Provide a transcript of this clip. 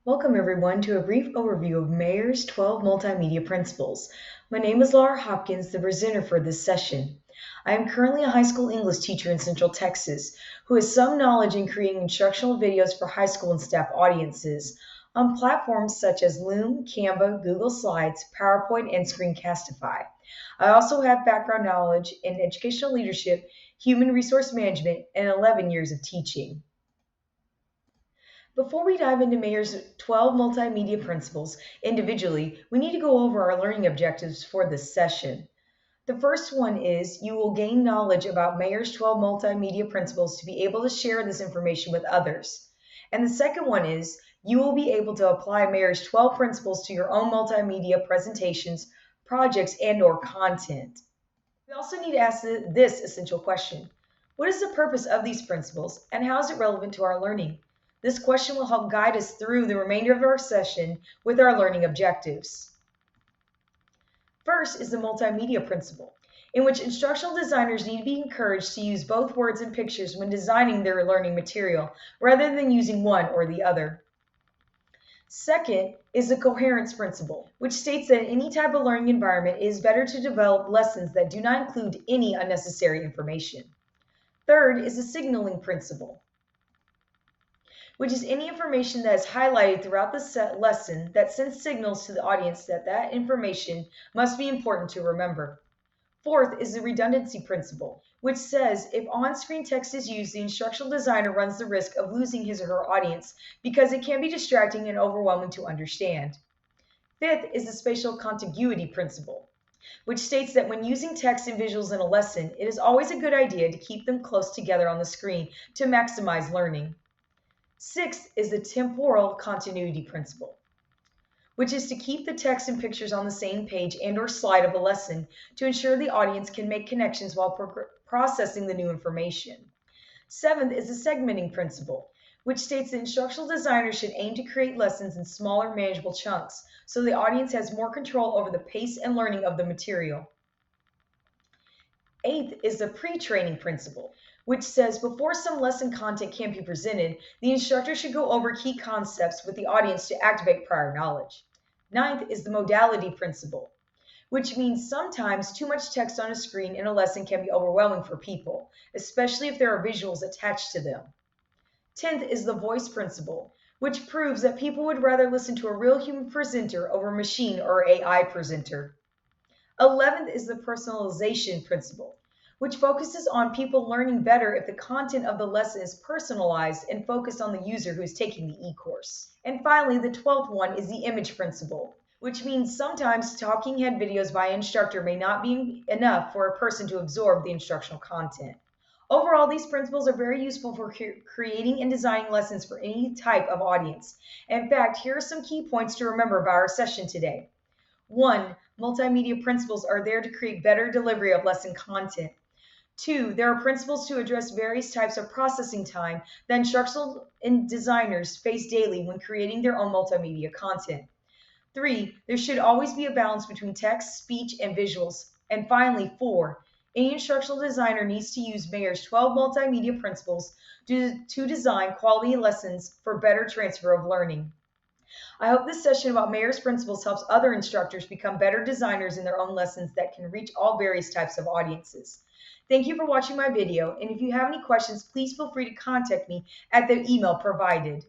Welcome everyone to a brief overview of Mayer's 12 Multimedia Principles. My name is Laura Hopkins, the presenter for this session. I am currently a high school English teacher in Central Texas who has some knowledge in creating instructional videos for high school and staff audiences on platforms such as Loom, Canva, Google Slides, PowerPoint, and Screencastify. I also have background knowledge in educational leadership, human resource management, and 11 years of teaching. Before we dive into Mayer's 12 multimedia principles individually, we need to go over our learning objectives for this session. The first one is you will gain knowledge about Mayer's 12 multimedia principles to be able to share this information with others. And the second one is you will be able to apply Mayer's 12 principles to your own multimedia presentations, projects, and/or content. We also need to ask this essential question. What is the purpose of these principles and how is it relevant to our learning? This question will help guide us through the remainder of our session with our learning objectives. First is the multimedia principle, in which instructional designers need to be encouraged to use both words and pictures when designing their learning material, rather than using one or the other. Second is the coherence principle, which states that in any type of learning environment, it is better to develop lessons that do not include any unnecessary information. Third is the signaling principle, which is any information that is highlighted throughout the lesson that sends signals to the audience that that information must be important to remember. Fourth is the redundancy principle, which says if on-screen text is used, the instructional designer runs the risk of losing his or her audience because it can be distracting and overwhelming to understand. Fifth is the spatial contiguity principle, which states that when using text and visuals in a lesson, it is always a good idea to keep them close together on the screen to maximize learning. Sixth is the temporal continuity principle, which is to keep the text and pictures on the same page and/or slide of a lesson to ensure the audience can make connections while processing the new information. Seventh is the segmenting principle, which states that instructional designers should aim to create lessons in smaller, manageable chunks so the audience has more control over the pace and learning of the material. Eighth is the pre-training principle, which says before some lesson content can be presented, the instructor should go over key concepts with the audience to activate prior knowledge. Ninth is the modality principle, which means sometimes too much text on a screen in a lesson can be overwhelming for people, especially if there are visuals attached to them. 10th is the voice principle, which proves that people would rather listen to a real human presenter over a machine or AI presenter. 11th is the personalization principle, which focuses on people learning better if the content of the lesson is personalized and focused on the user who is taking the e-course. And finally, the 12th one is the image principle, which means sometimes talking head videos by an instructor may not be enough for a person to absorb the instructional content. Overall, these principles are very useful for creating and designing lessons for any type of audience. In fact, here are some key points to remember about our session today. 1. Multimedia principles are there to create better delivery of lesson content. 2. There are principles to address various types of processing time that instructional designers face daily when creating their own multimedia content. 3. There should always be a balance between text, speech, and visuals. And finally, 4. Any instructional designer needs to use Mayer's 12 multimedia principles to design quality lessons for better transfer of learning. I hope this session about Mayer's principles helps other instructors become better designers in their own lessons that can reach all various types of audiences. Thank you for watching my video, and if you have any questions, please feel free to contact me at the email provided.